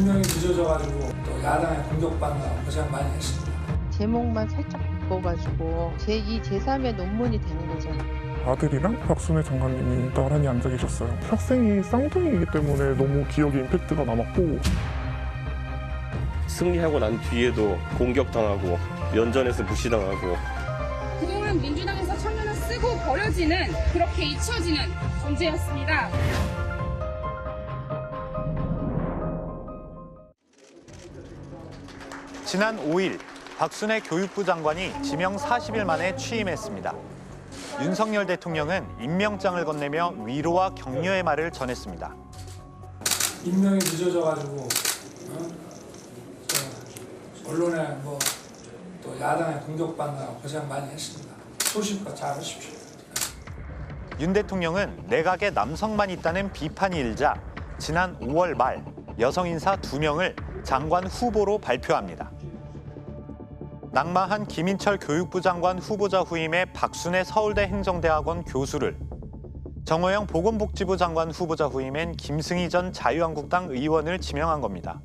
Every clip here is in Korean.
임명이 늦어져가지고 또 야당의 공격받느라 고생 많이 했습니다. 제목만 살짝 바꿔가지고 제2, 제3의 논문이 되는 거잖아요. 아들이랑 박순애 장관님이 나란히 앉아 계셨어요. 학생이 쌍둥이이기 때문에 너무 기억에 임팩트가 남았고, 승리하고 난 뒤에도 공격당하고 연전에서 무시당하고 그동안 민주당에서 청년을 쓰고 버려지는, 그렇게 잊혀지는 존재였습니다. 지난 5일 박순애 교육부 장관이 지명 40일 만에 취임했습니다. 윤석열 대통령은 임명장을 건네며 위로와 격려의 말을 전했습니다. 임명이 늦어져가지고 언론에 또 야당의 공격받느라 고생 많이 했습니다. 소신껏 잘하십시오. 윤 대통령은 내각에 남성만 있다는 비판이 일자 지난 5월 말 여성 인사 2명을 장관 후보로 발표합니다. 낙마한 김인철 교육부 장관 후보자 후임의 박순애 서울대 행정대학원 교수를, 정호영 보건복지부 장관 후보자 후임엔 김승희 전 자유한국당 의원을 지명한 겁니다.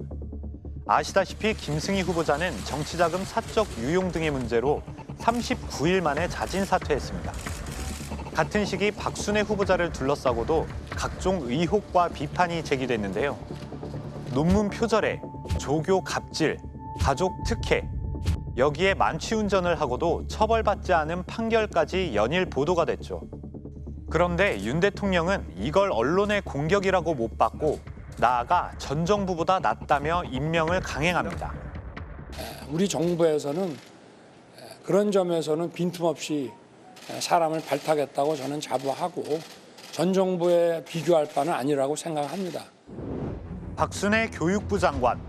아시다시피 김승희 후보자는 정치자금 사적 유용 등의 문제로 39일 만에 자진 사퇴했습니다. 같은 시기 박순애 후보자를 둘러싸고도 각종 의혹과 비판이 제기됐는데요. 논문 표절에 조교 갑질, 가족 특혜, 여기에 만취운전을 하고도 처벌받지 않은 판결까지 연일 보도가 됐죠. 그런데 윤 대통령은 이걸 언론의 공격이라고 못 받고 나아가 전 정부보다 낫다며 임명을 강행합니다. 우리 정부에서는 그런 점에서는 빈틈없이 사람을 발탁했다고 저는 자부하고 전 정부에 비교할 바는 아니라고 생각합니다. 박순애 교육부 장관,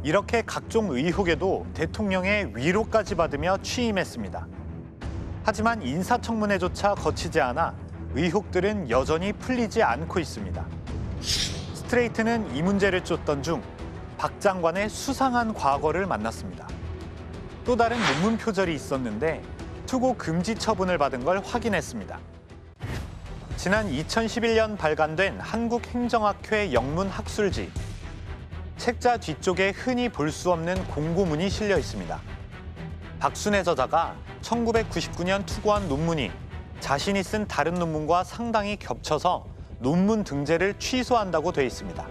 이렇게 각종 의혹에도 대통령의 위로까지 받으며 취임했습니다. 하지만 인사청문회조차 거치지 않아 의혹들은 여전히 풀리지 않고 있습니다. 스트레이트는 이 문제를 쫓던 중 박 장관의 수상한 과거를 만났습니다. 또 다른 논문 표절이 있었는데 투고 금지 처분을 받은 걸 확인했습니다. 지난 2011년 발간된 한국행정학회 영문 학술지. 책자 뒤쪽에 흔히 볼 수 없는 공고문이 실려 있습니다. 박순애 저자가 1999년 투고한 논문이 자신이 쓴 다른 논문과 상당히 겹쳐서 논문 등재를 취소한다고 돼 있습니다.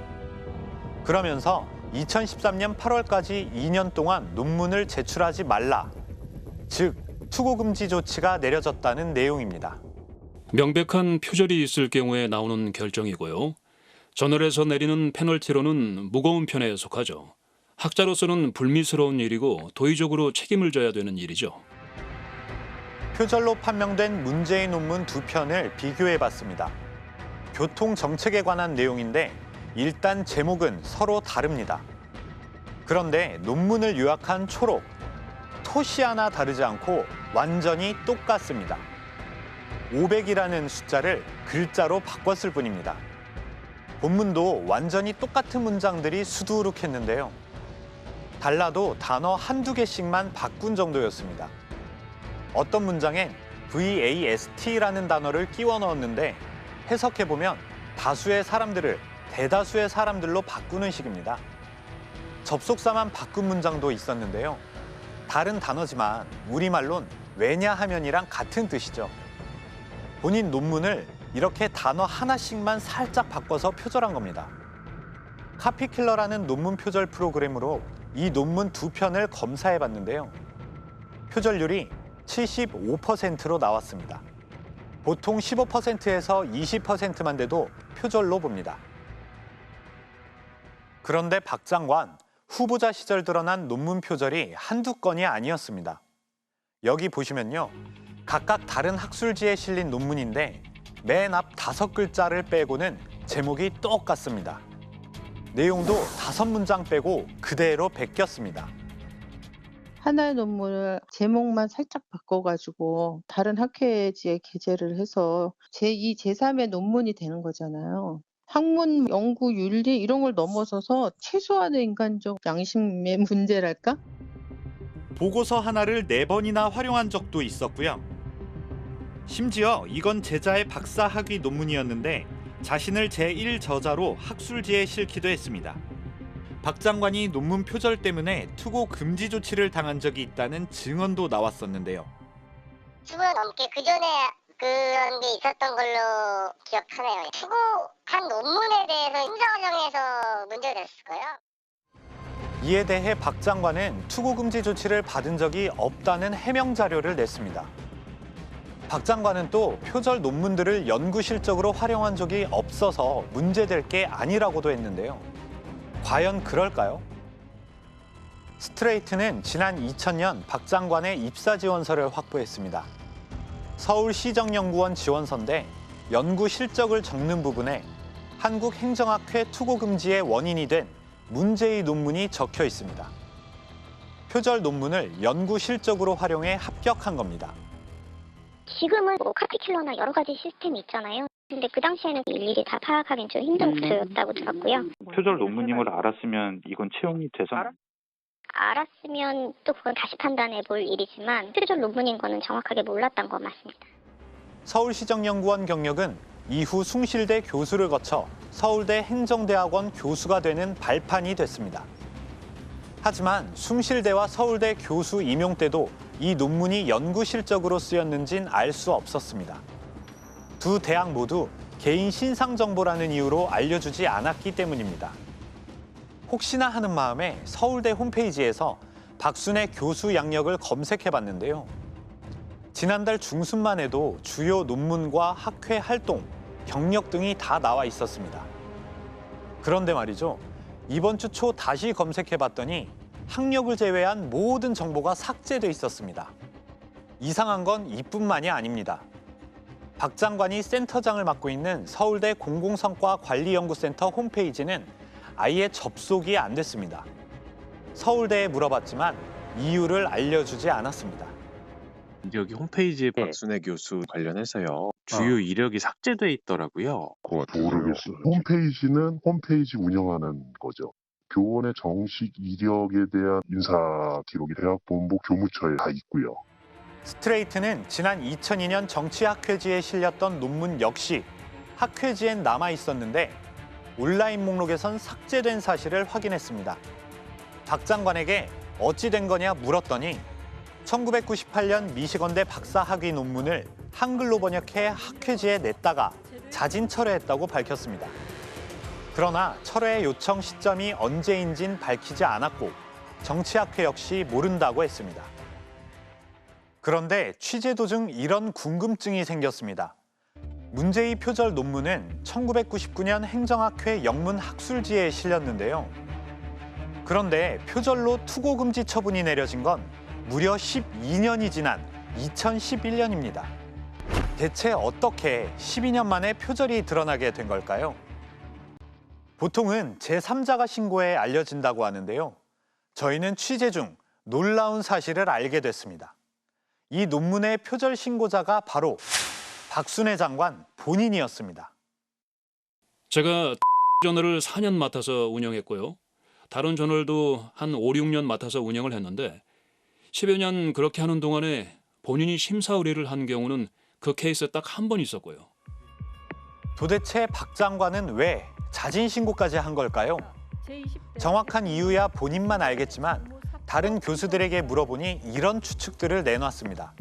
그러면서 2013년 8월까지 2년 동안 논문을 제출하지 말라, 즉 투고 금지 조치가 내려졌다는 내용입니다. 명백한 표절이 있을 경우에 나오는 결정이고요. 저널에서 내리는 페널티로는 무거운 편에 속하죠. 학자로서는 불미스러운 일이고 도의적으로 책임을 져야 되는 일이죠. 표절로 판명된 문제의 논문 2편을 비교해봤습니다. 교통 정책에 관한 내용인데 일단 제목은 서로 다릅니다. 그런데 논문을 요약한 초록, 토시 하나 다르지 않고 완전히 똑같습니다. 500이라는 숫자를 글자로 바꿨을 뿐입니다. 본문도 완전히 똑같은 문장들이 수두룩했는데요. 달라도 단어 한두 개씩만 바꾼 정도였습니다. 어떤 문장엔 VAST라는 단어를 끼워 넣었는데 해석해보면 다수의 사람들을 대다수의 사람들로 바꾸는 식입니다. 접속사만 바꾼 문장도 있었는데요. 다른 단어지만 우리말론 왜냐하면이랑 같은 뜻이죠. 본인 논문을 이렇게 단어 하나씩만 살짝 바꿔서 표절한 겁니다. 카피킬러라는 논문 표절 프로그램으로 이 논문 2편을 검사해봤는데요. 표절률이 75%로 나왔습니다. 보통 15%에서 20%만 돼도 표절로 봅니다. 그런데 박 장관, 후보자 시절 드러난 논문 표절이 한두 건이 아니었습니다. 여기 보시면요. 각각 다른 학술지에 실린 논문인데 맨 앞 5글자를 빼고는 제목이 똑같습니다. 내용도 5문장 빼고 그대로 베꼈습니다. 하나의 논문을 제목만 살짝 바꿔가지고 다른 학회지에 게재를 해서 제2, 제3의 논문이 되는 거잖아요. 학문, 연구, 윤리 이런 걸 넘어서서 최소한의 인간적 양심의 문제랄까? 보고서 하나를 4번이나 활용한 적도 있었고요. 심지어 이건 제자의 박사학위 논문이었는데 자신을 제1저자로 학술지에 실기도 했습니다. 박 장관이 논문 표절 때문에 투고 금지 조치를 당한 적이 있다는 증언도 나왔었는데요. 10년 넘게 그 전에 그런 게 있었던 걸로 기억하네요. 투고한 논문에 대해서 행정정에서 문제가 됐을 거예요. 이에 대해 박 장관은 투고 금지 조치를 받은 적이 없다는 해명 자료를 냈습니다. 박 장관은 또 표절 논문들을 연구 실적으로 활용한 적이 없어서 문제될 게 아니라고도 했는데요. 과연 그럴까요? 스트레이트는 지난 2000년 박 장관의 입사 지원서를 확보했습니다. 서울시정연구원 지원서인데 연구 실적을 적는 부분에 한국행정학회 투고 금지의 원인이 된 문제의 논문이 적혀 있습니다. 표절 논문을 연구 실적으로 활용해 합격한 겁니다. 지금은 카피킬러나 여러 가지 시스템이 있잖아요. 근데 그 당시에는 일일이 다 파악하기는 좀 힘든 구조였다고 들었고요. 표절 논문임을 알았으면 이건 채용이 돼서 알았으면 또 그건 다시 판단해 볼 일이지만 표절 논문인 거는 정확하게 몰랐던 거 맞습니다. 서울시정연구원 경력은 이후 숭실대 교수를 거쳐 서울대 행정대학원 교수가 되는 발판이 됐습니다. 하지만 숭실대와 서울대 교수 임용 때도 이 논문이 연구 실적으로 쓰였는진 알 수 없었습니다. 두 대학 모두 개인 신상 정보라는 이유로 알려주지 않았기 때문입니다. 혹시나 하는 마음에 서울대 홈페이지에서 박순애 교수 양력을 검색해봤는데요. 지난달 중순만 해도 주요 논문과 학회 활동, 경력 등이 다 나와 있었습니다. 그런데 말이죠. 이번 주 초 다시 검색해봤더니 학력을 제외한 모든 정보가 삭제돼 있었습니다. 이상한 건 이뿐만이 아닙니다. 박 장관이 센터장을 맡고 있는 서울대 공공성과관리연구센터 홈페이지는 아예 접속이 안 됐습니다. 서울대에 물어봤지만 이유를 알려주지 않았습니다. 여기 홈페이지에 박순애 교수 관련해서요. 주요 이력이 삭제돼 있더라고요. 모르겠어요. 홈페이지는 홈페이지 운영하는 거죠. 교원의 정식 이력에 대한 인사 기록이 대학본부 교무처에 다 있고요. 스트레이트는 지난 2002년 정치학회지에 실렸던 논문 역시 학회지엔 남아 있었는데 온라인 목록에선 삭제된 사실을 확인했습니다. 박 장관에게 어찌 된 거냐 물었더니 1998년 미시건대 박사학위 논문을 한글로 번역해 학회지에 냈다가 자진 철회했다고 밝혔습니다. 그러나 철회 요청 시점이 언제인진 밝히지 않았고 정치학회 역시 모른다고 했습니다. 그런데 취재 도중 이런 궁금증이 생겼습니다. 문제의 표절 논문은 1999년 행정학회 영문학술지에 실렸는데요. 그런데 표절로 투고 금지 처분이 내려진 건 무려 12년이 지난 2011년입니다. 대체 어떻게 12년 만에 표절이 드러나게 된 걸까요? 보통은 제3자가 신고해 알려진다고 하는데요. 저희는 취재 중 놀라운 사실을 알게 됐습니다. 이 논문의 표절 신고자가 바로 박순애 장관 본인이었습니다. 제가 저널을 4년 맡아서 운영했고요. 다른 저널도 한 5, 6년 맡아서 운영을 했는데 10여 년 그렇게 하는 동안에 본인이 심사 의뢰를 한 경우는 그 케이스 딱 한 번 있었고요. 도대체 박 장관은 왜 자진 신고까지 한 걸까요? 정확한 이유야 본인만 알겠지만 다른 교수들에게 물어보니 이런 추측들을 내놨습니다.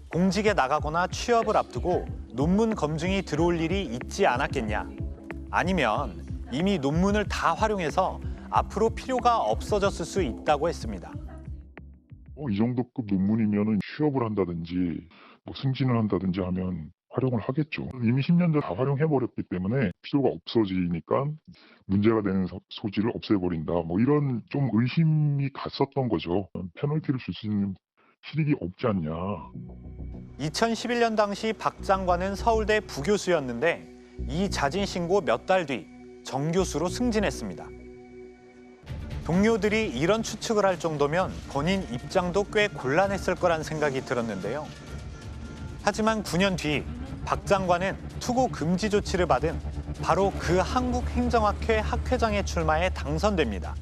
공직에 나가거나 취업을 앞두고 논문 검증이 들어올 일이 있지 않았겠냐. 아니면 이미 논문을 다 활용해서 앞으로 필요가 없어졌을 수 있다고 했습니다. 이 정도급 논문이면 취업을 한다든지 승진을 한다든지 하면 활용을 하겠죠. 이미 10년 전 다 활용해버렸기 때문에 필요가 없어지니까 문제가 되는 소지를 없애버린다. 이런 좀 의심이 갔었던 거죠. 페널티를 줄 수 있는 실익이 없지 않냐. 2011년 당시 박 장관은 서울대 부교수였는데 이 자진 신고 몇 달 뒤 정교수로 승진했습니다. 동료들이 이런 추측을 할 정도면 본인 입장도 꽤 곤란했을 거란 생각이 들었는데요. 하지만 9년 뒤 박 장관은 투고 금지 조치를 받은 바로 그 한국행정학회 학회장에 출마해 당선됩니다.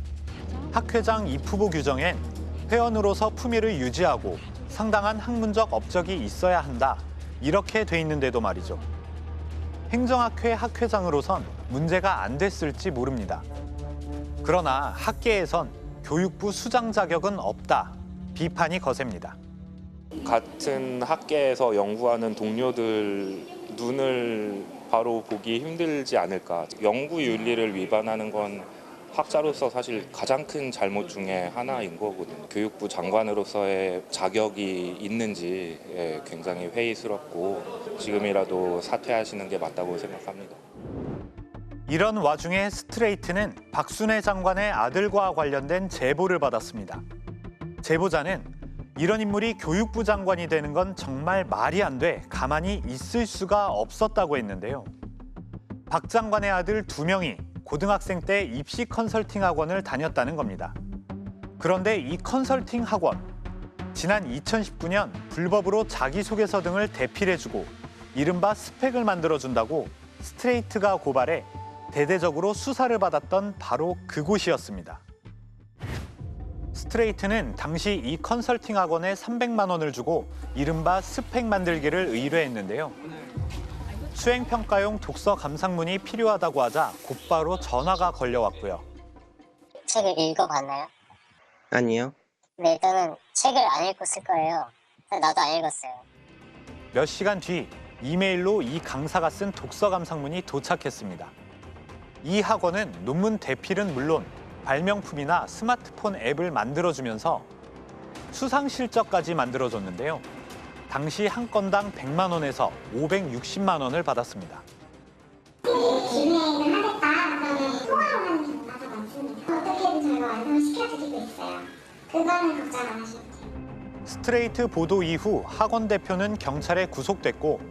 학회장 입후보 규정엔 회원으로서 품위를 유지하고 상당한 학문적 업적이 있어야 한다. 이렇게 돼 있는데도 말이죠. 행정학회 학회장으로선 문제가 안 됐을지 모릅니다. 그러나 학계에선 교육부 수장 자격은 없다. 비판이 거셉니다. 같은 학계에서 연구하는 동료들 눈을 바로 보기 힘들지 않을까. 연구 윤리를 위반하는 건 학자로서 사실 가장 큰 잘못 중에 하나인 거거든요. 교육부 장관으로서의 자격이 있는지 굉장히 회의스럽고 지금이라도 사퇴하시는 게 맞다고 생각합니다. 이런 와중에 스트레이트는 박순애 장관의 아들과 관련된 제보를 받았습니다. 제보자는 이런 인물이 교육부 장관이 되는 건 정말 말이 안 돼 가만히 있을 수가 없었다고 했는데요. 박 장관의 아들 2명이 고등학생 때 입시 컨설팅 학원을 다녔다는 겁니다. 그런데 이 컨설팅 학원, 지난 2019년 불법으로 자기소개서 등을 대필해주고 이른바 스펙을 만들어준다고 스트레이트가 고발해 대대적으로 수사를 받았던 바로 그곳이었습니다. 스트레이트는 당시 이 컨설팅 학원에 300만 원을 주고 이른바 스펙 만들기를 의뢰했는데요. 수행평가용 독서 감상문이 필요하다고 하자 곧바로 전화가 걸려왔고요. 책을 읽어봤나요? 아니요. 네, 저는 책을 안 읽고 쓸 거예요. 나도 안 읽었어요. 몇 시간 뒤 이메일로 이 강사가 쓴 독서 감상문이 도착했습니다. 이 학원은 논문 대필은 물론 발명품이나 스마트폰 앱을 만들어주면서 수상 실적까지 만들어줬는데요. 당시 한 건당 100만 원에서 560만 원을 받았습니다. 기획은 하겠다. 그러면 통화로 하는 경우가 더 많습니다. 어떻게든 저희가 완성시켜드리고 있어요. 그거는 걱정 안 하셔도 돼요. 스트레이트 보도 이후 학원 대표는 경찰에 구속됐고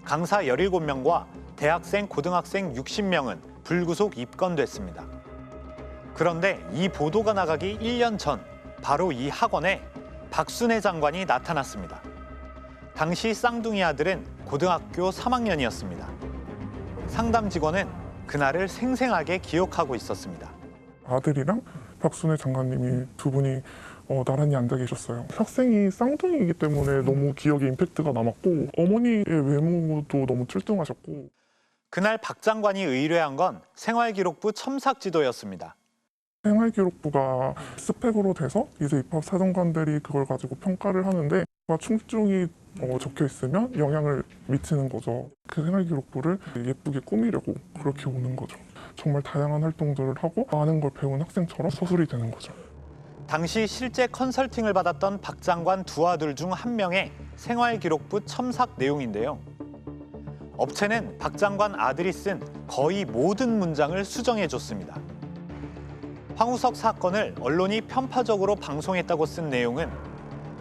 강사 17명과 대학생, 고등학생 60명은 불구속 입건됐습니다. 그런데 이 보도가 나가기 1년 전 바로 이 학원에 박순애 장관이 나타났습니다. 당시 쌍둥이 아들은 고등학교 3학년이었습니다. 상담 직원은 그날을 생생하게 기억하고 있었습니다. 아들이랑 박순애 장관님이 두 분이 나란히 앉아 계셨어요. 학생이 쌍둥이이기 때문에 너무 기억에 임팩트가 남았고 어머니의 외모도 너무 출중하셨고 그날 박 장관이 의뢰한 건 생활기록부 첨삭 지도였습니다. 생활기록부가 스펙으로 돼서 이제 입학 사정관들이 그걸 가지고 평가를 하는데 충중이 적혀 있으면 영향을 미치는 거죠. 그 생활기록부를 예쁘게 꾸미려고 그렇게 오는 거죠. 정말 다양한 활동들을 하고 많은 걸 배운 학생처럼 서술이 되는 거죠. 당시 실제 컨설팅을 받았던 박 장관 두 아들 중 한 명의 생활기록부 첨삭 내용인데요. 업체는 박 장관 아들이 쓴 거의 모든 문장을 수정해줬습니다. 황우석 사건을 언론이 편파적으로 방송했다고 쓴 내용은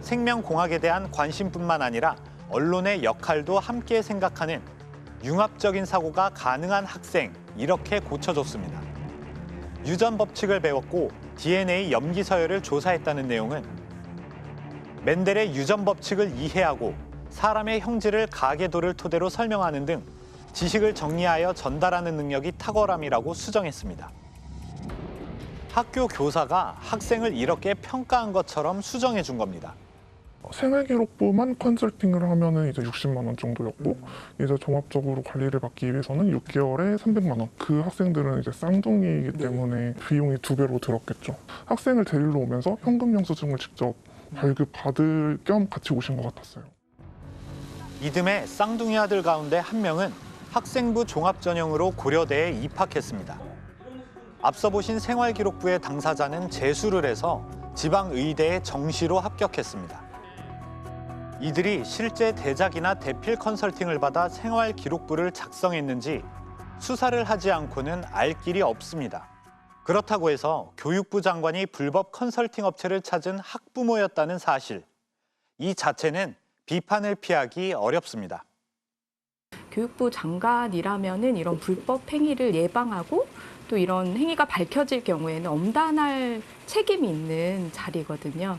생명공학에 대한 관심뿐만 아니라 언론의 역할도 함께 생각하는 융합적인 사고가 가능한 학생, 이렇게 고쳐줬습니다. 유전 법칙을 배웠고 DNA 염기 서열을 조사했다는 내용은 멘델의 유전 법칙을 이해하고 사람의 형질을 가계도를 토대로 설명하는 등 지식을 정리하여 전달하는 능력이 탁월함이라고 수정했습니다. 학교 교사가 학생을 이렇게 평가한 것처럼 수정해 준 겁니다. 생활기록부만 컨설팅을 하면은 이제 60만 원 정도였고 이제 종합적으로 관리를 받기 위해서는 6개월에 300만 원. 그 학생들은 이제 쌍둥이이기 때문에 비용이 2배로 들었겠죠. 학생을 데리러 오면서 현금 영수증을 직접 발급받을 겸 같이 오신 것 같았어요. 이듬해 쌍둥이 아들 가운데 한 명은 학생부 종합전형으로 고려대에 입학했습니다. 앞서 보신 생활기록부의 당사자는 재수를 해서 지방의대에 정시로 합격했습니다. 이들이 실제 대작이나 대필 컨설팅을 받아 생활기록부를 작성했는지 수사를 하지 않고는 알 길이 없습니다. 그렇다고 해서 교육부 장관이 불법 컨설팅 업체를 찾은 학부모였다는 사실, 이 자체는 비판을 피하기 어렵습니다. 교육부 장관이라면은 이런 불법 행위를 예방하고 또 이런 행위가 밝혀질 경우에는 엄단할 책임이 있는 자리거든요.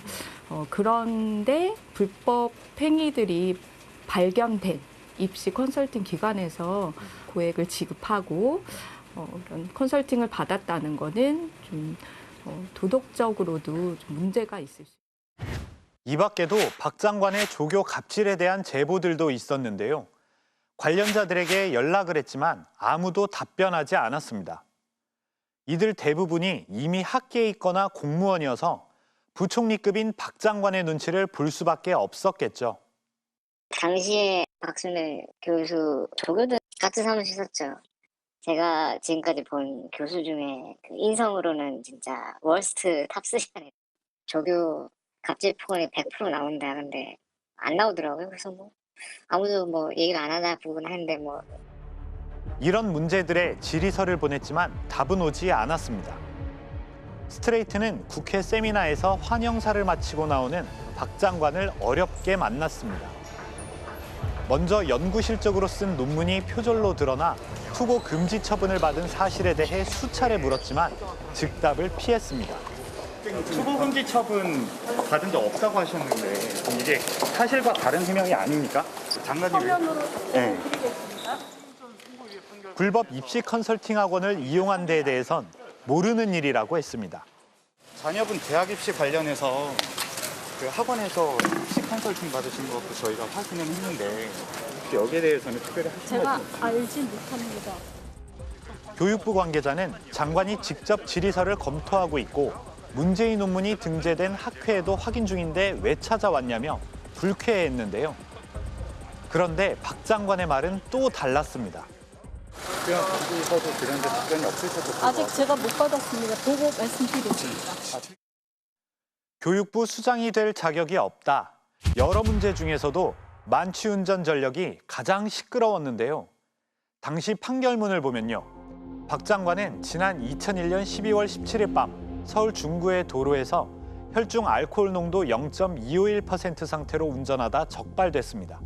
그런데 불법 행위들이 발견된 입시 컨설팅 기관에서 고액을 지급하고 이런 컨설팅을 받았다는 거는 좀 도덕적으로도 좀 문제가 있을 수 있습니다. 이 밖에도 박 장관의 조교 갑질에 대한 제보들도 있었는데요. 관련자들에게 연락을 했지만 아무도 답변하지 않았습니다. 이들 대부분이 이미 학계에 있거나 공무원이어서 부총리급인 박 장관의 눈치를 볼 수밖에 없었겠죠. 당시에 박순애 교수 조교도 같은 사무실 썼죠. 제가 지금까지 본 교수 중에 그 인성으로는 진짜 월스트 탑3 안에 조교 갑질 폭언이 100% 나온다. 근데 안 나오더라고요. 그래서 뭐 아무도 뭐 얘기를 안 하나 보긴 하는데 뭐. 이런 문제들에 질의서를 보냈지만 답은 오지 않았습니다. 스트레이트는 국회 세미나에서 환영사를 마치고 나오는 박 장관을 어렵게 만났습니다. 먼저 연구 실적으로 쓴 논문이 표절로 드러나 투고 금지 처분을 받은 사실에 대해 수차례 물었지만 즉답을 피했습니다. 투고 금지 처분 받은 적 없다고 하셨는데 이게 사실과 다른 해명이 아닙니까? 장관님 네. 불법 입시 컨설팅 학원을 이용한 데에 대해선 모르는 일이라고 했습니다. 자녀분 대학 입시 관련해서 그 학원에서 입시 컨설팅 받으신 것도 저희가 확인을 했는데 혹시 여기에 대해서는 특별히 하신 제가 말씀? 알지 못합니다. 교육부 관계자는 장관이 직접 질의서를 검토하고 있고 문제의 논문이 등재된 학회에도 확인 중인데 왜 찾아왔냐며 불쾌해했는데요. 그런데 박 장관의 말은 또 달랐습니다. 그냥 거기서도 그런 데 답변이 없으셔서 아직 제가 못 받았습니다. 보고 말씀드리겠습니다. 교육부 수장이 될 자격이 없다. 여러 문제 중에서도 만취운전 전력이 가장 시끄러웠는데요. 당시 판결문을 보면요. 박 장관은 지난 2001년 12월 17일 밤 서울 중구의 도로에서 혈중 알코올 농도 0.251% 상태로 운전하다 적발됐습니다.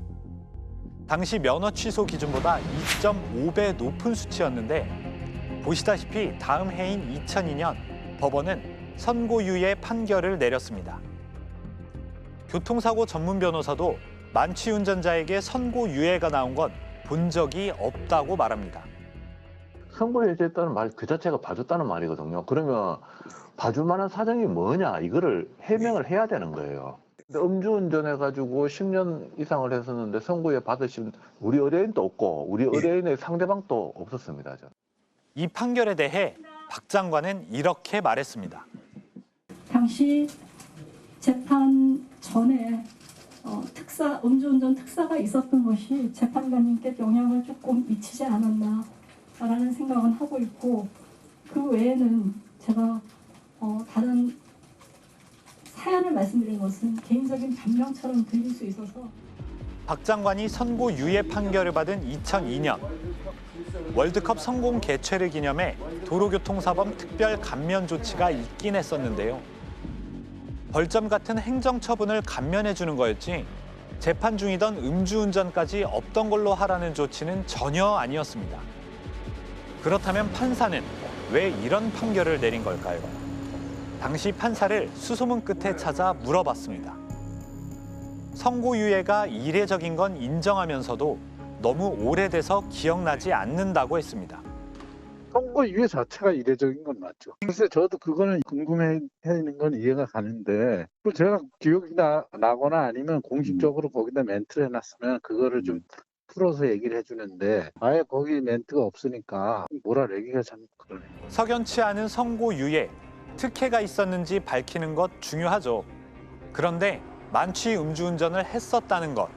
당시 면허 취소 기준보다 2.5배 높은 수치였는데 보시다시피 다음 해인 2002년 법원은 선고유예 판결을 내렸습니다. 교통사고 전문 변호사도 만취운전자에게 선고유예가 나온 건 본 적이 없다고 말합니다. 선고해줬다는 말 그 자체가 봐줬다는 말이거든요. 그러면 봐줄 만한 사정이 뭐냐 이거를 해명을 해야 되는 거예요. 음주운전해가지고 10년 이상을 했었는데 선고유예 받으신 우리 의뢰인도 없고 우리 의뢰인의 상대방도 없었습니다. 이 판결에 대해 박 장관은 이렇게 말했습니다. 당시 재판 전에 음주운전 특사가 있었던 것이 재판관님께 영향을 조금 미치지 않았나라는 생각은 하고 있고 그 외에는 제가 다른 사연을 말씀드린 것은 개인적인 변명처럼 들릴 수 있어서 박 장관이 선고유예 판결을 받은 2002년 월드컵 성공 개최를 기념해 도로교통사범 특별 감면 조치가 있긴 했었는데요. 벌점 같은 행정처분을 감면해주는 거였지 재판 중이던 음주운전까지 없던 걸로 하라는 조치는 전혀 아니었습니다. 그렇다면 판사는 왜 이런 판결을 내린 걸까요? 당시 판사를 수소문 끝에 찾아 물어봤습니다. 선고유예가 이례적인 건 인정하면서도 너무 오래돼서 기억나지 않는다고 했습니다. 선고유예 자체가 이례적인 건 맞죠. 글쎄 저도 그거는 궁금해 있는 건 이해가 가는데 또 제가 기억이 나거나 아니면 공식적으로 거기다 멘트를 해놨으면 그거를 좀 풀어서 얘기를 해주는데 아예 거기 멘트가 없으니까 뭐라 얘기가 참 그러네요. 석연치 않은 선고유예, 특혜가 있었는지 밝히는 것 중요하죠. 그런데 만취 음주운전을 했었다는 것.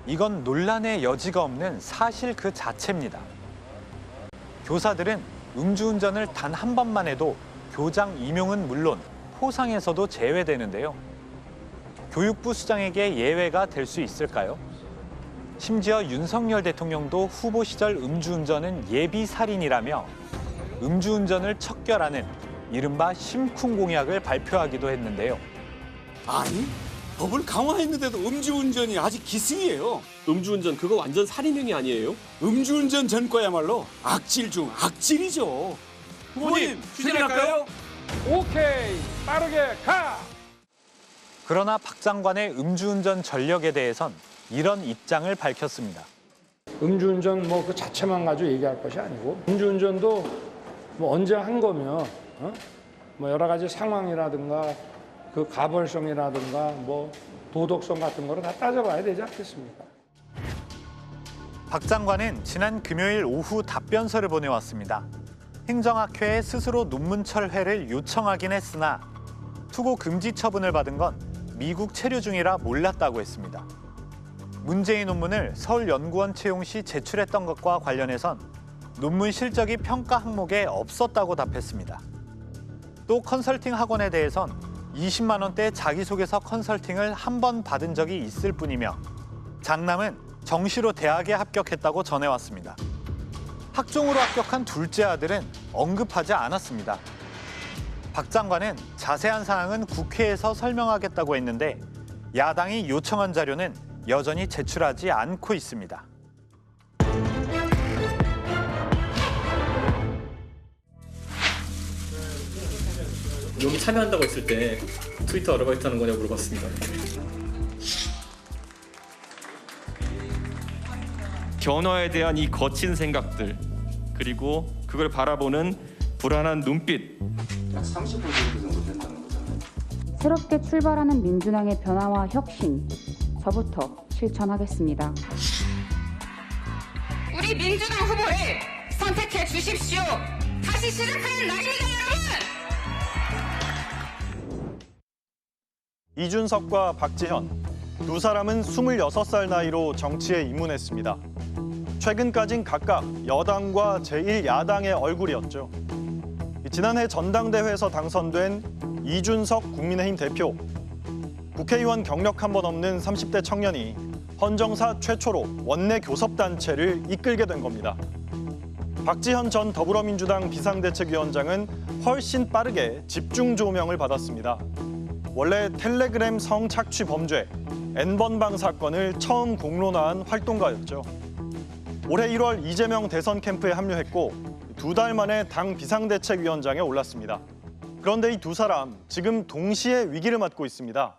이건 논란의 여지가 없는 사실 그 자체입니다. 교사들은 음주운전을 단 한 번만 해도 교장 임용은 물론 포상에서도 제외되는데요. 교육부 수장에게 예외가 될 수 있을까요? 심지어 윤석열 대통령도 후보 시절 음주운전은 예비살인이라며 음주운전을 척결하는 이른바 심쿵 공약을 발표하기도 했는데요. 아니, 법을 강화했는데도 음주운전이 아직 기승이에요. 음주운전 그거 완전 살인행위 아니에요? 음주운전 전과야말로 악질 중 악질이죠. 후보님, 추진할까요? 오케이, 빠르게 가! 그러나 박 장관의 음주운전 전력에 대해선 이런 입장을 밝혔습니다. 음주운전 그 자체만 가지고 얘기할 것이 아니고 음주운전도 언제 한 거면 여러 가지 상황이라든가 그 가벌성이라든가 도덕성 같은 거를 다 따져봐야 되지 않겠습니까? 박 장관은 지난 금요일 오후 답변서를 보내왔습니다. 행정학회에 스스로 논문 철회를 요청하긴 했으나 투고 금지 처분을 받은 건 미국 체류 중이라 몰랐다고 했습니다. 문제의 논문을 서울연구원 채용 시 제출했던 것과 관련해선 논문 실적이 평가 항목에 없었다고 답했습니다. 또 컨설팅 학원에 대해선 20만 원대 자기소개서 컨설팅을 한 번 받은 적이 있을 뿐이며 장남은 정시로 대학에 합격했다고 전해왔습니다. 학종으로 합격한 둘째 아들은 언급하지 않았습니다. 박 장관은 자세한 사항은 국회에서 설명하겠다고 했는데 야당이 요청한 자료는 여전히 제출하지 않고 있습니다. 여기 참여한다고 했을 때 트위터 아르바이트 하는 거냐고 물어봤습니다. 견화에 대한 이 거친 생각들, 그리고 그걸 바라보는 불안한 눈빛. 약 30% 정도 된다는 거잖아요. 새롭게 출발하는 민주당의 변화와 혁신, 저부터 실천하겠습니다. 우리 민주당 후보를 선택해 주십시오. 다시 시작하는 날입니다, 여러분. 이준석과 박지현, 두 사람은 26살 나이로 정치에 입문했습니다. 최근까진 각각 여당과 제1야당의 얼굴이었죠. 지난해 전당대회에서 당선된 이준석 국민의힘 대표. 국회의원 경력 한 번 없는 30대 청년이 헌정사 최초로 원내 교섭단체를 이끌게 된 겁니다. 박지현 전 더불어민주당 비상대책위원장은 훨씬 빠르게 집중 조명을 받았습니다. 원래 텔레그램 성착취 범죄, N번방 사건을 처음 공론화한 활동가였죠. 올해 1월 이재명 대선 캠프에 합류했고 2달 만에 당 비상대책위원장에 올랐습니다. 그런데 이 두 사람 지금 동시에 위기를 맞고 있습니다.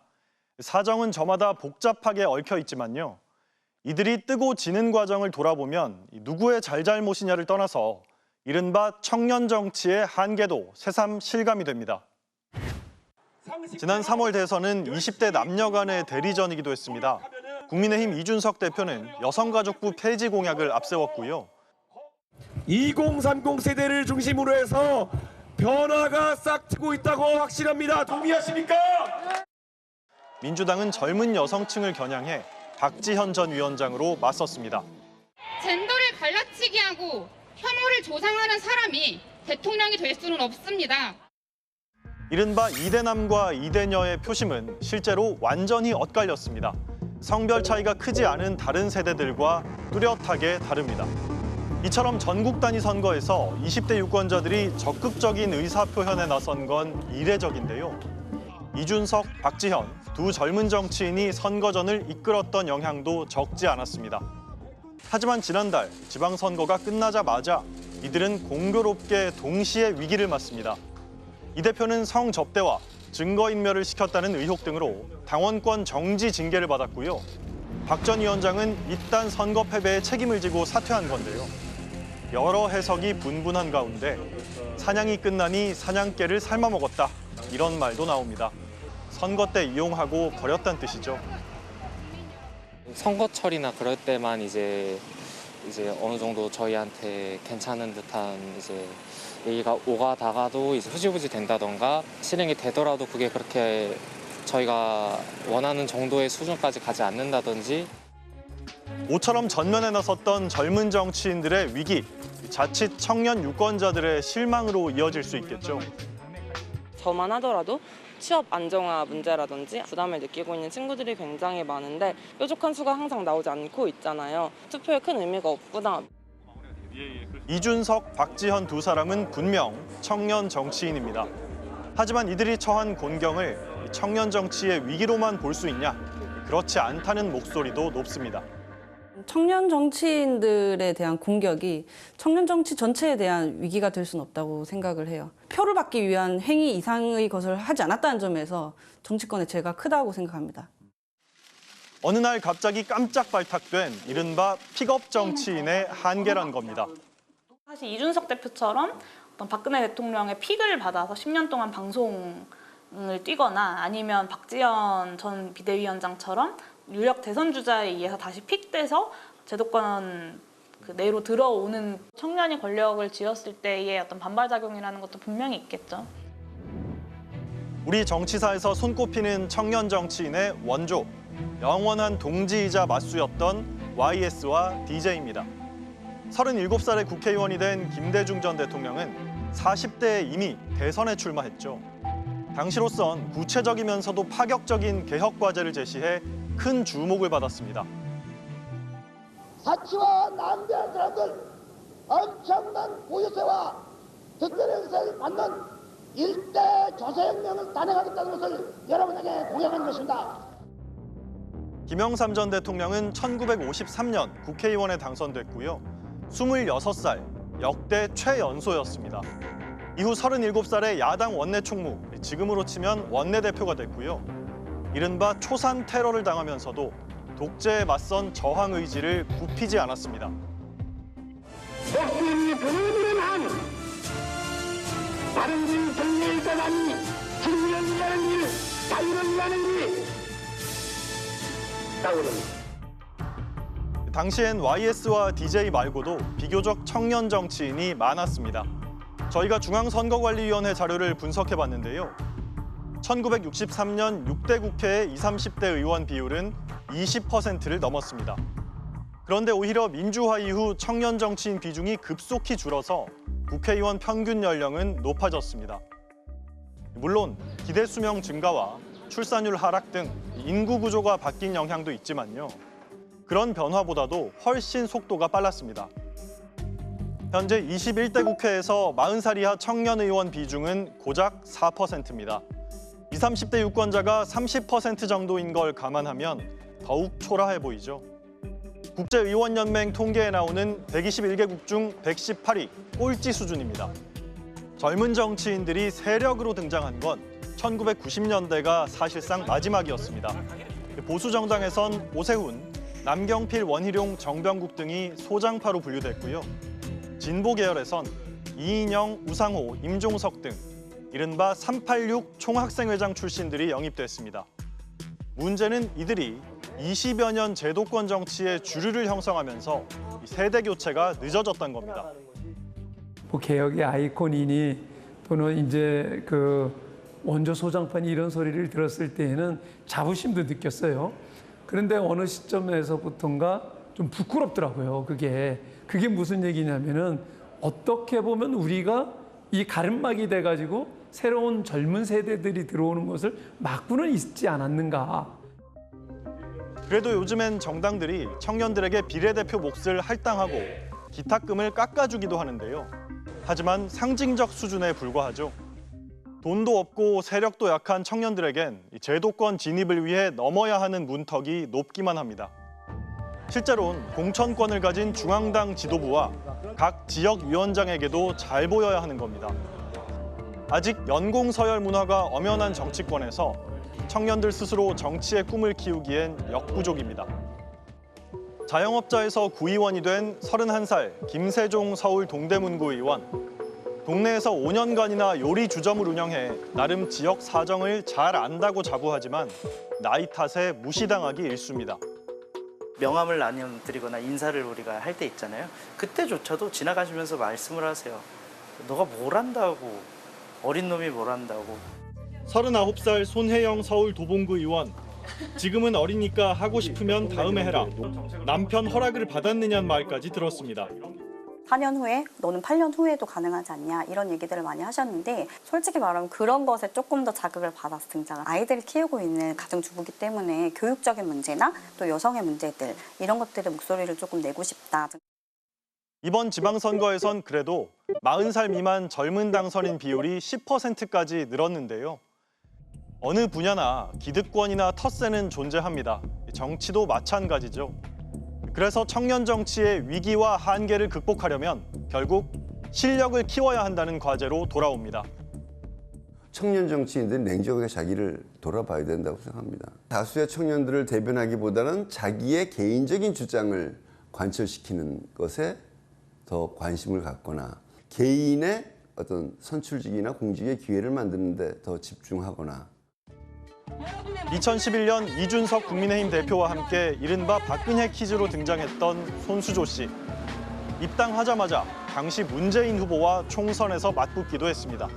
사정은 저마다 복잡하게 얽혀 있지만요. 이들이 뜨고 지는 과정을 돌아보면 누구의 잘잘못이냐를 떠나서 이른바 청년 정치의 한계도 새삼 실감이 됩니다. 지난 3월 대선은 20대 남녀 간의 대리전이기도 했습니다. 국민의힘 이준석 대표는 여성가족부 폐지 공약을 앞세웠고요. 2030 세대를 중심으로 해서 변화가 싹 트고 있다고 확신합니다. 동의하십니까? 민주당은 젊은 여성층을 겨냥해 박지현 전 위원장으로 맞섰습니다. 젠더를 갈라치기 하고 혐오를 조장하는 사람이 대통령이 될 수는 없습니다. 이른바 이대남과 이대녀의 표심은 실제로 완전히 엇갈렸습니다. 성별 차이가 크지 않은 다른 세대들과 뚜렷하게 다릅니다. 이처럼 전국 단위 선거에서 20대 유권자들이 적극적인 의사표현에 나선 건 이례적인데요. 이준석, 박지현 두 젊은 정치인이 선거전을 이끌었던 영향도 적지 않았습니다. 하지만 지난달 지방선거가 끝나자마자 이들은 공교롭게 동시에 위기를 맞습니다. 이 대표는 성접대와 증거인멸을 시켰다는 의혹 등으로 당원권 정지 징계를 받았고요. 박 전 위원장은 잇단 선거 패배에 책임을 지고 사퇴한 건데요. 여러 해석이 분분한 가운데 사냥이 끝나니 사냥개를 삶아먹었다, 이런 말도 나옵니다. 선거 때 이용하고 버렸다는 뜻이죠. 선거철이나 그럴 때만 이제 어느 정도 저희한테 괜찮은 듯한 얘기가 오가다가도 이제 흐지부지 된다던가 실행이 되더라도 그게 그렇게 저희가 원하는 정도의 수준까지 가지 않는다든지. 모처럼 전면에 나섰던 젊은 정치인들의 위기, 자칫 청년 유권자들의 실망으로 이어질 수 있겠죠. 저만 하더라도 취업 안정화 문제라든지 부담을 느끼고 있는 친구들이 굉장히 많은데 뾰족한 수가 항상 나오지 않고 있잖아요. 투표에 큰 의미가 없구나. 이준석, 박지현 두 사람은 분명 청년 정치인입니다. 하지만 이들이 처한 곤경을 청년 정치의 위기로만 볼 수 있냐? 그렇지 않다는 목소리도 높습니다. 청년 정치인들에 대한 공격이 청년 정치 전체에 대한 위기가 될 수는 없다고 생각을 해요. 표를 받기 위한 행위 이상의 것을 하지 않았다는 점에서 정치권의 죄가 크다고 생각합니다. 어느 날 갑자기 깜짝 발탁된 이른바 픽업 정치인의 한계란 겁니다. 사실 이준석 대표처럼 어떤 박근혜 대통령의 픽을 받아서 10년 동안 방송을 뛰거나 아니면 박지현 전 비대위원장처럼 유력 대선 주자에 의해서 다시 픽돼서 제도권 그 내로 들어오는 청년이 권력을 쥐었을 때의 어떤 반발작용이라는 것도 분명히 있겠죠. 우리 정치사에서 손꼽히는 청년 정치인의 원조, 영원한 동지이자 맞수였던 YS와 DJ입니다. 37살의 국회의원이 된 김대중 전 대통령은 40대에 이미 대선에 출마했죠. 당시로선 구체적이면서도 파격적인 개혁 과제를 제시해 큰 주목을 받았습니다. 사치와 낭비한 사람들, 엄청난 보유세와 특별행세를 받는 일대 조세혁명을 단행하겠다는 것을 여러분에게 공약한 것입니다. 김영삼 전 대통령은 1953년 국회의원에 당선됐고요. 26살, 역대 최연소였습니다. 이후 37살에 야당 원내총무, 지금으로 치면 원내대표가 됐고요. 이른바 초산 테러를 당하면서도 독재에 맞선 저항 의지를 굽히지 않았습니다. 목숨이 그늘을 한 다른 길 정리를 떠나니 진리를 위하는 길, 자유를 위하는 길 따오릅니다. 당시엔 YS와 DJ 말고도 비교적 청년 정치인이 많았습니다. 저희가 중앙선거관리위원회 자료를 분석해봤는데요. 1963년 6대 국회의 20, 30대 의원 비율은 20%를 넘었습니다. 그런데 오히려 민주화 이후 청년 정치인 비중이 급속히 줄어서 국회의원 평균 연령은 높아졌습니다. 물론 기대 수명 증가와 출산율 하락 등 인구 구조가 바뀐 영향도 있지만요. 그런 변화보다도 훨씬 속도가 빨랐습니다. 현재 21대 국회에서 40살 이하 청년 의원 비중은 고작 4%입니다. 20, 30대 유권자가 30% 정도인 걸 감안하면 더욱 초라해 보이죠. 국제의원연맹 통계에 나오는 121개국 중 118위, 꼴찌 수준입니다. 젊은 정치인들이 세력으로 등장한 건 1990년대가 사실상 마지막이었습니다. 보수 정당에선 오세훈, 남경필, 원희룡, 정병국 등이 소장파로 분류됐고요. 진보 계열에선 이인영, 우상호, 임종석 등 이른바 386 총학생회장 출신들이 영입됐습니다. 문제는 이들이 20여 년 제도권 정치의 주류를 형성하면서 세대 교체가 늦어졌던 겁니다. 뭐 개혁의 아이콘이니 또는 이제 그 원조 소장판이 이런 소리를 들었을 때에는 자부심도 느꼈어요. 그런데 어느 시점에서부터인가 좀 부끄럽더라고요. 그게 무슨 얘기냐면은 어떻게 보면 우리가 이 가름막이 돼가지고 새로운 젊은 세대들이 들어오는 것을 막고는 있지 않았는가. 그래도 요즘엔 정당들이 청년들에게 비례대표 몫을 할당하고 기탁금을 깎아주기도 하는데요. 하지만 상징적 수준에 불과하죠. 돈도 없고 세력도 약한 청년들에겐 제도권 진입을 위해 넘어야 하는 문턱이 높기만 합니다. 실제로는 공천권을 가진 중앙당 지도부와 각 지역위원장에게도 잘 보여야 하는 겁니다. 아직 연공서열 문화가 엄연한 정치권에서 청년들 스스로 정치의 꿈을 키우기엔 역부족입니다. 자영업자에서 구의원이 된 31살 김세종 서울 동대문구 의원. 동네에서 5년간이나 요리 주점을 운영해 나름 지역 사정을 잘 안다고 자부하지만 나이 탓에 무시당하기 일쑤입니다. 명함을 나눠드리거나 인사를 우리가 할 때 있잖아요. 그때조차도 지나가시면서 말씀을 하세요. 너가 뭘 안다고, 어린 놈이 뭘 안다고. 39살 손혜영 서울 도봉구 의원. 지금은 어리니까 하고 싶으면 다음에 해라. 남편 허락을 받았느냐는 말까지 들었습니다. 4년 후에 너는 8년 후에도 가능하지 않냐 이런 얘기들을 많이 하셨는데 솔직히 말하면 그런 것에 조금 더 자극을 받아서 등장한 아이들을 키우고 있는 가정주부기 때문에 교육적인 문제나 또 여성의 문제들 이런 것들의 목소리를 조금 내고 싶다. 이번 지방선거에선 그래도 40살 미만 젊은 당선인 비율이 10%까지 늘었는데요. 어느 분야나 기득권이나 텃세는 존재합니다. 정치도 마찬가지죠. 그래서 청년 정치의 위기와 한계를 극복하려면 결국 실력을 키워야 한다는 과제로 돌아옵니다. 청년 정치인들은 냉정하게 자기를 돌아봐야 된다고 생각합니다. 다수의 청년들을 대변하기보다는 자기의 개인적인 주장을 관철시키는 것에 더 관심을 갖거나 개인의 어떤 선출직이나 공직의 기회를 만드는 데 더 집중하거나 2011년 이준석 국민의힘 대표와 함께 이른바 박근혜 퀴즈로 등장했던 손수조 씨. 입당하자마자 당시 문재인 후보와 총선에서 맞붙기도 했습니다.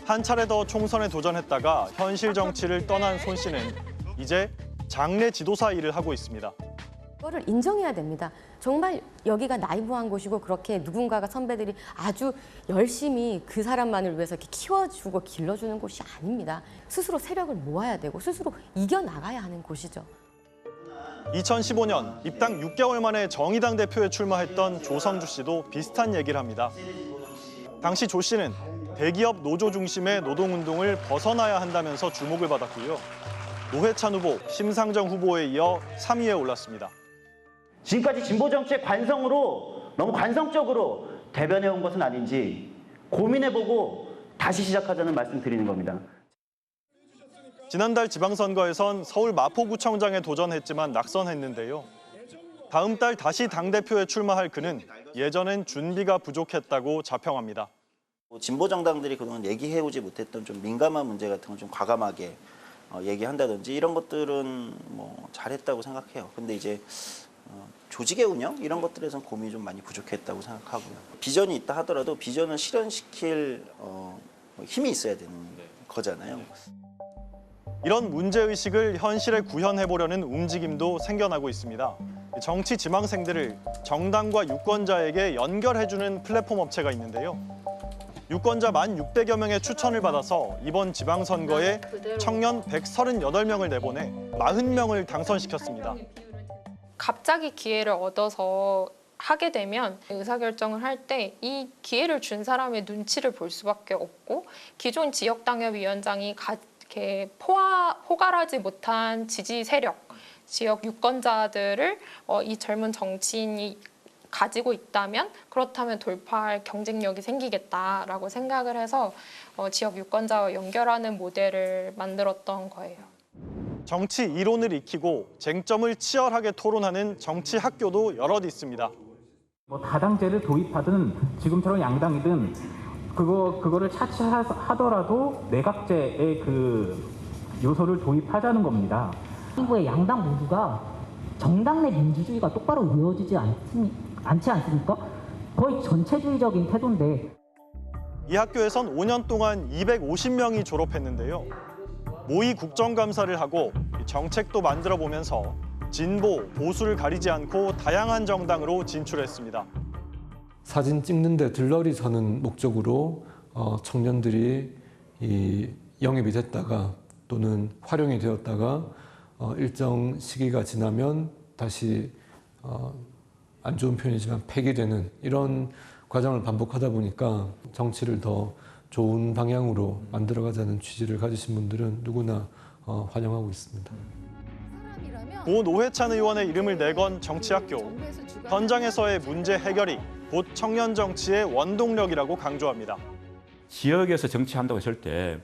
한 차례 더 총선에 도전했다가 현실 정치를 떠난 손 씨는 이제 장례 지도사 일을 하고 있습니다. 그거를 인정해야 됩니다. 정말 여기가 나이브한 곳이고 그렇게 누군가가 선배들이 아주 열심히 그 사람만을 위해서 이렇게 키워주고 길러주는 곳이 아닙니다. 스스로 세력을 모아야 되고 스스로 이겨나가야 하는 곳이죠. 2015년 입당 6개월 만에 정의당 대표에 출마했던 조성주 씨도 비슷한 얘기를 합니다. 당시 조 씨는 대기업 노조 중심의 노동운동을 벗어나야 한다면서 주목을 받았고요. 노회찬 후보, 심상정 후보에 이어 3위에 올랐습니다. 지금까지 진보 정치의 관성으로 너무 관성적으로 대변해온 것은 아닌지 고민해보고 다시 시작하자는 말씀 드리는 겁니다. 지난달 지방선거에선 서울 마포구청장에 도전했지만 낙선했는데요. 다음 달 다시 당대표에 출마할 그는 예전엔 준비가 부족했다고 자평합니다. 진보 정당들이 그동안 얘기해오지 못했던 좀 민감한 문제 같은 걸 좀 과감하게 얘기한다든지 이런 것들은 뭐 잘했다고 생각해요. 근데 이제 조직의 운영 이런 것들에선 고민이 좀 많이 부족했다고 생각하고요. 비전이 있다 하더라도 비전을 실현시킬 힘이 있어야 되는 거잖아요. 이런 문제의식을 현실에 구현해보려는 움직임도 생겨나고 있습니다. 정치 지망생들을 정당과 유권자에게 연결해주는 플랫폼 업체가 있는데요. 유권자 1,600여 명의 추천을 받아서 이번 지방선거에 청년 138명을 내보내 40명을 당선시켰습니다. 갑자기 기회를 얻어서 하게 되면 의사결정을 할 때 이 기회를 준 사람의 눈치를 볼 수밖에 없고 기존 지역당협위원장이 이렇게 호갈하지 못한 지지 세력, 지역 유권자들을 이 젊은 정치인이 가지고 있다면 그렇다면 돌파할 경쟁력이 생기겠다라고 생각을 해서 지역 유권자와 연결하는 모델을 만들었던 거예요. 정치 이론을 익히고 쟁점을 치열하게 토론하는 정치 학교도 여럿 있습니다. 뭐 다당제를 도입하든 지금처럼 양당이든 그거를 차치하더라도 내각제의 그 요소를 도입하자는 겁니다. 정부의 양당 모두가 정당 내 민주주의가 똑바로 이루어지지 않지 않습니까? 거의 전체주의적인 태도인데. 이 학교에선 5년 동안 250명이 졸업했는데요. 모의 국정감사를 하고 정책도 만들어 보면서 진보, 보수를 가리지 않고 다양한 정당으로 진출했습니다. 사진 찍는데 들러리 서는 목적으로 청년들이 영입이 됐다가 또는 활용이 되었다가 일정 시기가 지나면 다시 안 좋은 표현이지만 폐기되는 이런 과정을 반복하다 보니까 정치를 더 좋은 방향으로 만들어가자는 취지를 가지신 분들은 누구나 환영하고 있습니다. 고 노회찬 의원의 이름을 내건 정치학교. 현장에서의 문제 해결이 곧 청년 정치의 원동력이라고 강조합니다. 지역에서 정치한다고 했을 때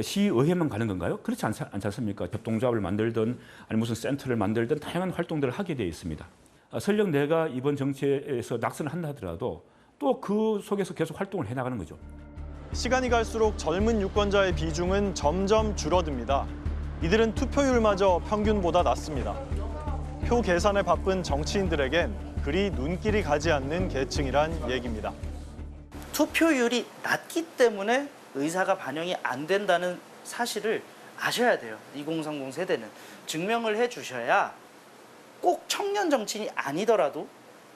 시의회만 가는 건가요? 그렇지 않지 않습니까? 협동조합을 만들든 아니 무슨 센터를 만들든 다양한 활동들을 하게 되어 있습니다. 설령 내가 이번 정치에서 낙선을 한다 하더라도 또 그 속에서 계속 활동을 해나가는 거죠. 시간이 갈수록 젊은 유권자의 비중은 점점 줄어듭니다. 이들은 투표율마저 평균보다 낮습니다. 표 계산에 바쁜 정치인들에겐 그리 눈길이 가지 않는 계층이란 얘기입니다. 투표율이 낮기 때문에 의사가 반영이 안 된다는 사실을 아셔야 돼요. 2030 세대는. 증명을 해주셔야 꼭 청년 정치인이 아니더라도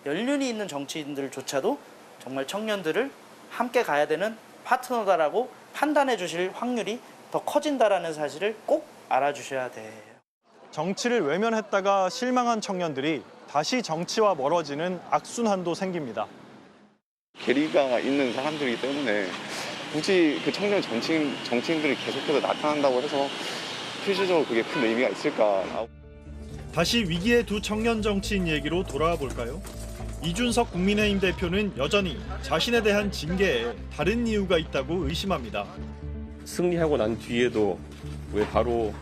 연륜이 있는 정치인들조차도 정말 청년들을 함께 가야 되는 파트너다라고 판단해 주실 확률이 더 커진다라는 사실을 꼭 알아주셔야 돼요. 정치를 외면했다가 실망한 청년들이 다시 정치와 멀어지는 악순환도 생깁니다. 괴리가 있는 사람들이기 때문에 굳이 그 청년 정치인들이 계속해서 나타난다고 해서 실질적으로 그게 큰 의미가 있을까. 다시 위기의 두 청년 정치인 얘기로 돌아와 볼까요? 이준석 국민의힘 대표는 여전히 자신에 대한 징계에 다른 이유가 있다고 의심합니다. 승리하고 난 뒤에도 왜 바로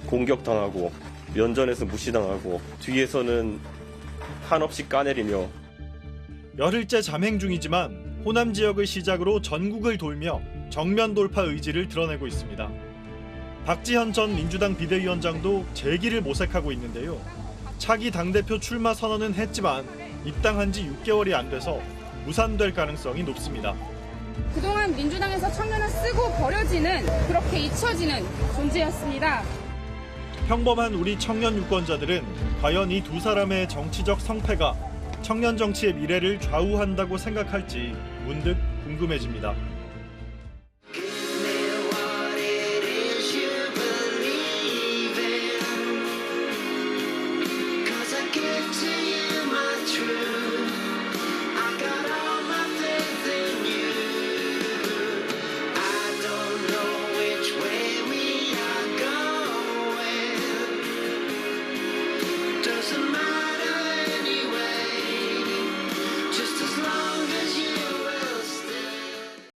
공격당하고 면전에서 무시당하고 뒤에서는 한없이 까내리며 열흘째 잠행 중이지만 호남 지역을 시작으로 전국을 돌며 정면 돌파 의지를 드러내고 있습니다. 박지현 전 민주당 비대위원장도 재기를 모색하고 있는데요. 차기 당대표 출마 선언은 했지만 입당한 지 6개월이 안 돼서 무산될 가능성이 높습니다. 그동안 민주당에서 청년을 쓰고 버려지는, 그렇게 잊혀지는 존재였습니다. 평범한 우리 청년 유권자들은 과연 이 두 사람의 정치적 성패가 청년 정치의 미래를 좌우한다고 생각할지 문득 궁금해집니다.